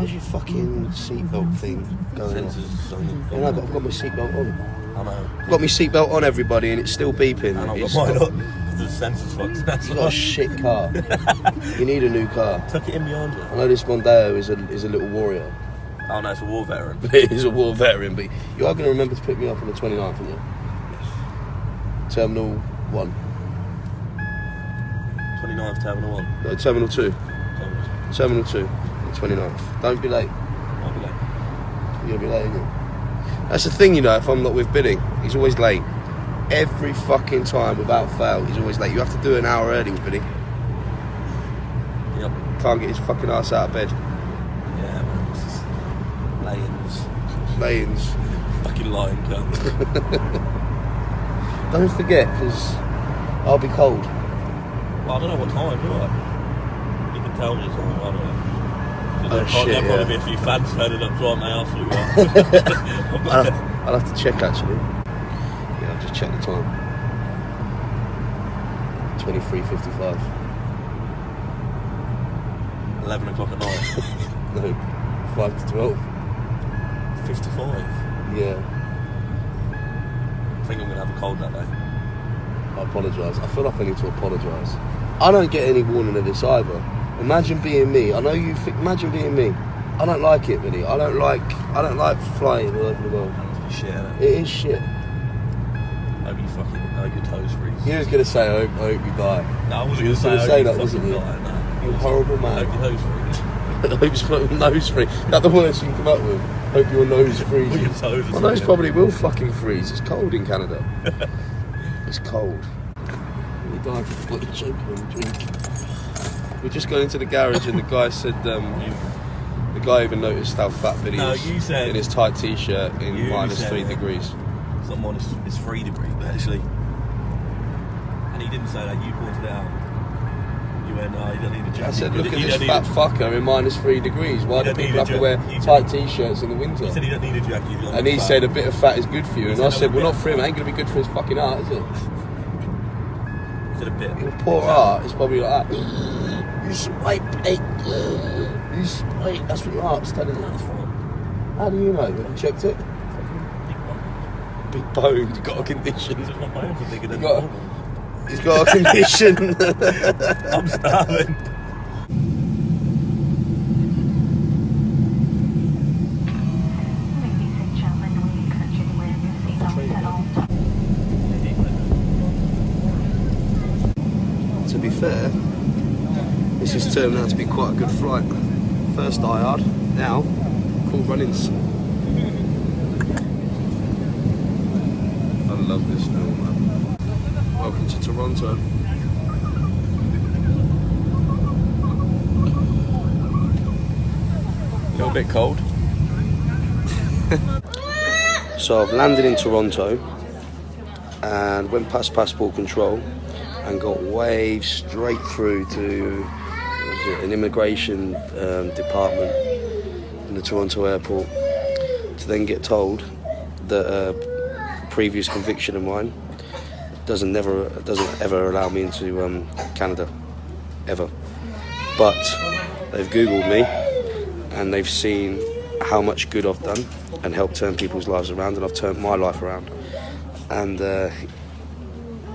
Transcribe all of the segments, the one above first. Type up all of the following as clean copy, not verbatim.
How's your fucking seatbelt thing going off? I know, but I've got my seatbelt on. I know. I've got my seatbelt on, everybody, and it's still beeping. And I've got mine up because the sensor's fucked. That's You've got a shit car. You need a new car. Tuck it in behind you. I know this Mondeo is a little warrior. Oh no, it's a war veteran. It is a war veteran, but you are going to remember to pick me up on the 29th, aren't you? Yes. Terminal 1. 29th, Terminal 1. No, Terminal 2. Terminal 2, the 29th. Don't be late. I'll be late. You're going to be late, aren't you? That's the thing, you know, if I'm not with Billy, he's always late. Every fucking time, without fail, he's always late. You have to do it an hour early with Billy. Yep. Can't get his fucking ass out of bed. Yeah, man. It's just Layings. fucking lying cunt. Don't forget, because I'll be cold. Well, I don't know what time, do I? You can tell me the time, I don't know. There'll probably be a few fans turning up to my house. I'll have to check, actually. Yeah, I'll just check the time. 23:55. 11 o'clock at night. No, 5 to 12. 55. Yeah. I think I'm going to have a cold that day. I apologise. I feel like I need to apologise. I don't get any warning of this either. Imagine being me. I know you think. Imagine being me. I don't like it, really. I don't like flying all over the world. That's shit, isn't it? It is shit. Hope your toes freeze. You was gonna say, I hope you die. No, I wasn't You was going to say say that, wasn't you? No. You horrible I man. hope your toes freeze. I hope your nose freeze. That's the worst you can come up with. Hope your nose freezes. Your toes My nose probably will fucking freeze. It's cold in Canada. It's cold. You die for fucking choking on a drink. We just got into the garage and the guy said, the guy even noticed how fat Billy is you said, in his tight t-shirt in -3 degrees. Someone is 3 degrees, actually. And he didn't say that, you pointed it out. You went, no, you don't need a jacket. I said, look at this fat fucker in -3 degrees. Why do people have to wear tight t-shirts in the winter? He said he don't need a jacket. And he said a bit of fat is good for you. And I said, well, not for him. It ain't going to be good for his fucking heart, is it? He said a bit. Your poor heart is probably like that. You spite, mate. You spite. That's what your heart's telling you. How do you know? Have you checked it? Big bone. You've got a condition. He's got a condition. I'm starving. To be fair, this has turned out to be quite a good flight. First die hard, now cool runnings. I love this film, man. Welcome to Toronto. A little bit cold. So I've landed in Toronto and went past passport control and got waved straight through to an immigration department in the Toronto airport to then get told that a previous conviction of mine doesn't ever allow me into Canada, ever. But they've Googled me and they've seen how much good I've done and helped turn people's lives around, and I've turned my life around. And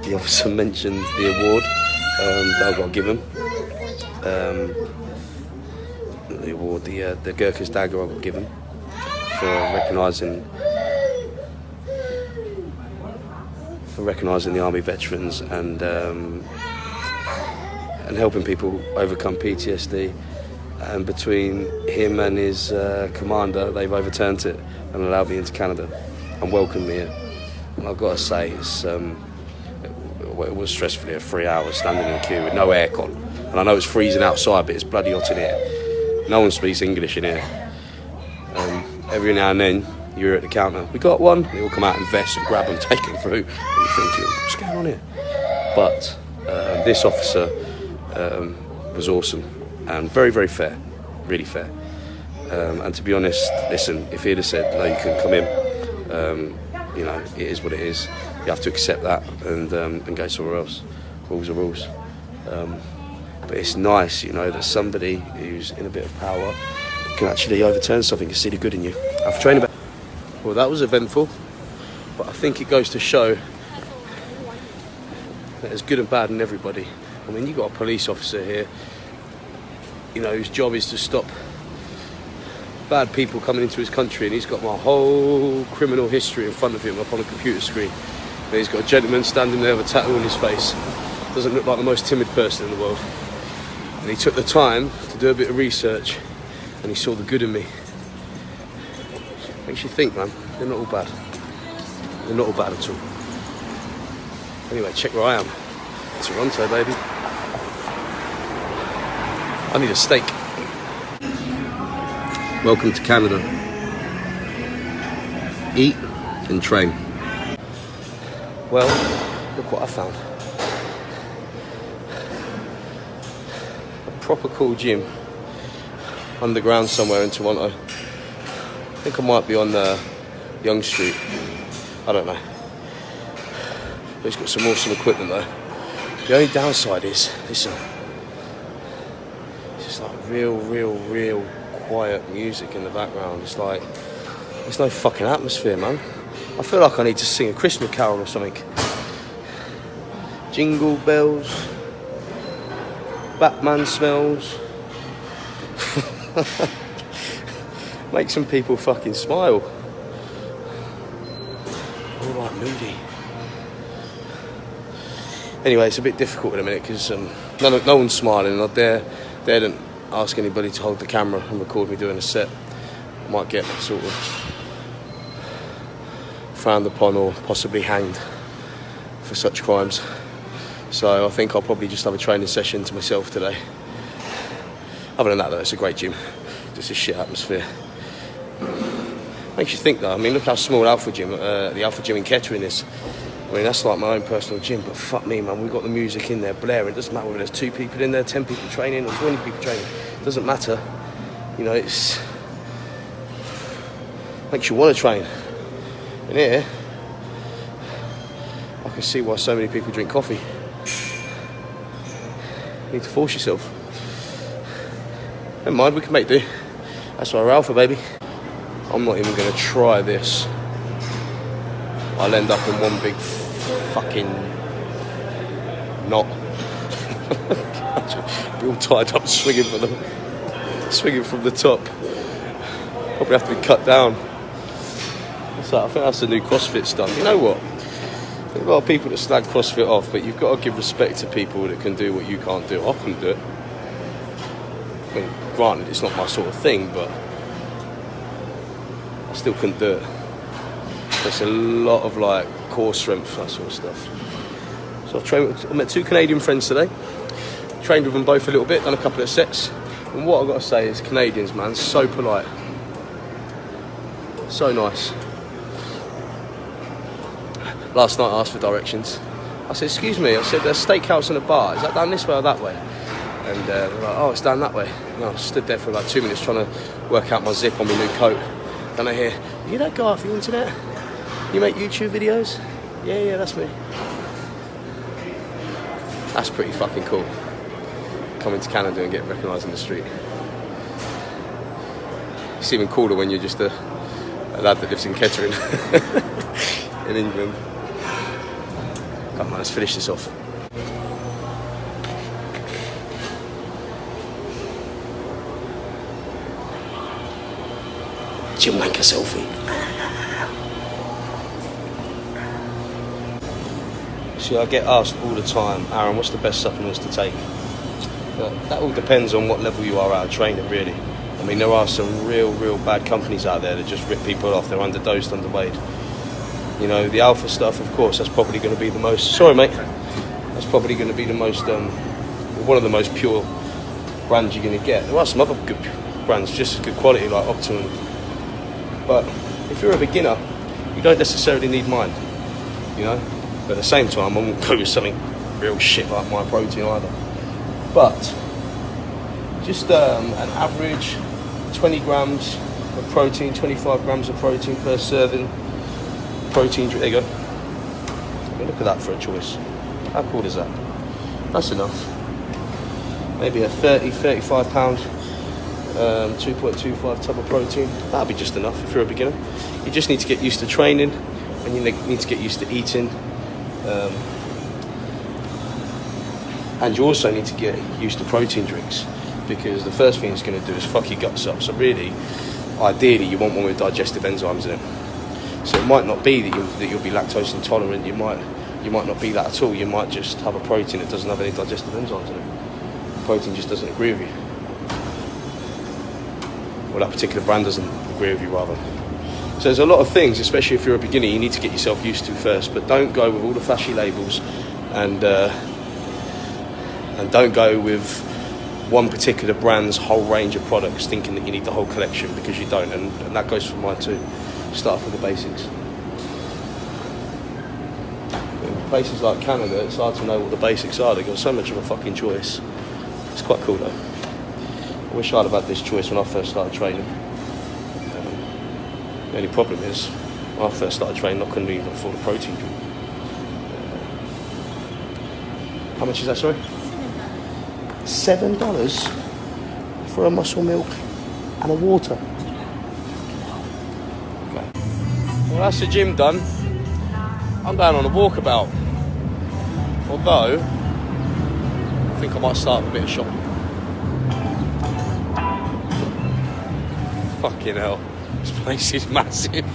the officer mentioned the award that I've got to give him. The award, the Gurkha's Dagger I've got to give him for recognising the army veterans and helping people overcome PTSD. And between him and his commander, they've overturned it and allowed me into Canada and welcomed me here. And I've got to say, it was stressful here, 3 hours standing in a queue with no aircon. And I know it's freezing outside, but it's bloody hot in here. No one speaks English in here. Every now and then, you're at the counter, we got one, they all come out in vests and grab them, take them through, and you're thinking, what's going on here? But this officer was awesome and very, very fair, really fair. And to be honest, listen, if he'd have said, no, you couldn't come in, you know, it is what it is. You have to accept that and go somewhere else. Rules are rules. But it's nice, you know, that somebody who's in a bit of power can actually overturn something and see the good in you. I've trained about. Well, that was eventful, but I think it goes to show that there's good and bad in everybody. I mean, you've got a police officer here, you know, whose job is to stop bad people coming into his country, and he's got my whole criminal history in front of him up on a computer screen. And he's got a gentleman standing there with a tattoo on his face. Doesn't look like the most timid person in the world. And he took the time to do a bit of research, and he saw the good in me. Makes you think, man. They're not all bad. They're not all bad at all. Anyway, check where I am. Toronto, baby. I need a steak. Welcome to Canada. Eat and train. Well, look what I found. A proper cool gym. Underground somewhere in Toronto. I think I might be on Yonge Street. I don't know. But it's got some awesome equipment though. The only downside is, listen, it's just like real quiet music in the background. It's like, there's no fucking atmosphere, man. I feel like I need to sing a Christmas carol or something. Jingle bells, Batman smells. Make some people fucking smile. All right, moody. Anyway, it's a bit difficult in a minute because no one's smiling, and I daren't ask anybody to hold the camera and record me doing a set. I might get sort of frowned upon or possibly hanged for such crimes. So I think I'll probably just have a training session to myself today. Other than that though, it's a great gym. Just a shit atmosphere. Makes you think though. I mean, look how small the Alpha Gym in Kettering is. I mean, that's like my own personal gym, but fuck me, man, we've got the music in there blaring. It doesn't matter whether there's 2 people in there, 10 people training, or 20 people training. It doesn't matter. You know, it's makes you want to train. And here, I can see why so many people drink coffee. You need to force yourself. Never mind, we can make do. That's our Alpha, baby. I'm not even going to try this. I'll end up in one big fucking knot. Be all tied up, swinging from the top. Probably have to be cut down. What's that? I think that's the new CrossFit stuff. You know what? There's a lot of people that slag CrossFit off, but you've got to give respect to people that can do what you can't do. I couldn't do it. I mean, granted, it's not my sort of thing, but I still couldn't do it. There's a lot of like core strength, that sort of stuff. So I met 2 Canadian friends today. Trained with them both a little bit, done a couple of sets. And what I've got to say is Canadians, man, so polite. So nice. Last night I asked for directions. I said, excuse me, I said, there's a steakhouse and a bar. Is that down this way or that way? And they're like, oh, it's down that way. And I stood there for about 2 minutes trying to work out my zip on my new coat. Then I hear, are you that guy off the internet? You make YouTube videos? Yeah, that's me. That's pretty fucking cool. Coming to Canada and getting recognised in the street. It's even cooler when you're just a lad that lives in Kettering in England. Come on, let's finish this off. Gym wanker selfie. See, I get asked all the time, Aaron, what's the best supplements to take? That all depends on what level you are out of training, really. I mean, there are some real bad companies out there that just rip people off. They're underdosed, underweighed. You know, the Alpha stuff, of course, that's probably going to be the most... Sorry, mate. That's probably going to be the most... one of the most pure brands you're going to get. There are some other good brands, just as good quality, like Optimum. But if you're a beginner, you don't necessarily need mine, you know? But at the same time, I won't go with something real shit like My Protein either. But just an average 20 grams of protein, 25 grams of protein per serving. Protein drink, there you go. Look at that for a choice. How cool is that? That's enough. Maybe a 30, 35 pound 2.25 tub of protein. That'll be just enough if you're a beginner. You just need to get used to training, and you need to get used to eating. And you also need to get used to protein drinks, because the first thing it's going to do is fuck your guts up. So really, ideally, you want one with digestive enzymes in it. So it might not be that you'll be lactose intolerant. You might not be that at all. You might just have a protein that doesn't have any digestive enzymes in it. Protein just doesn't agree with you. Well, that particular brand doesn't agree with you, rather. So there's a lot of things, especially if you're a beginner, you need to get yourself used to first. But don't go with all the flashy labels, and don't go with one particular brand's whole range of products thinking that you need the whole collection, because you don't. And that goes for mine too. Start off with the basics. In places like Canada, it's hard to know what the basics are. They've got so much of a fucking choice. It's quite cool though. I wish I'd have had this choice when I first started training. The only problem is, when I first started training, I couldn't even afford a protein drink. How much is that, sorry? $7 for a muscle milk and a water. Okay. Well, that's the gym done. I'm going on a walkabout. Although, I think I might start with a bit of shopping. Fucking hell. This place is massive.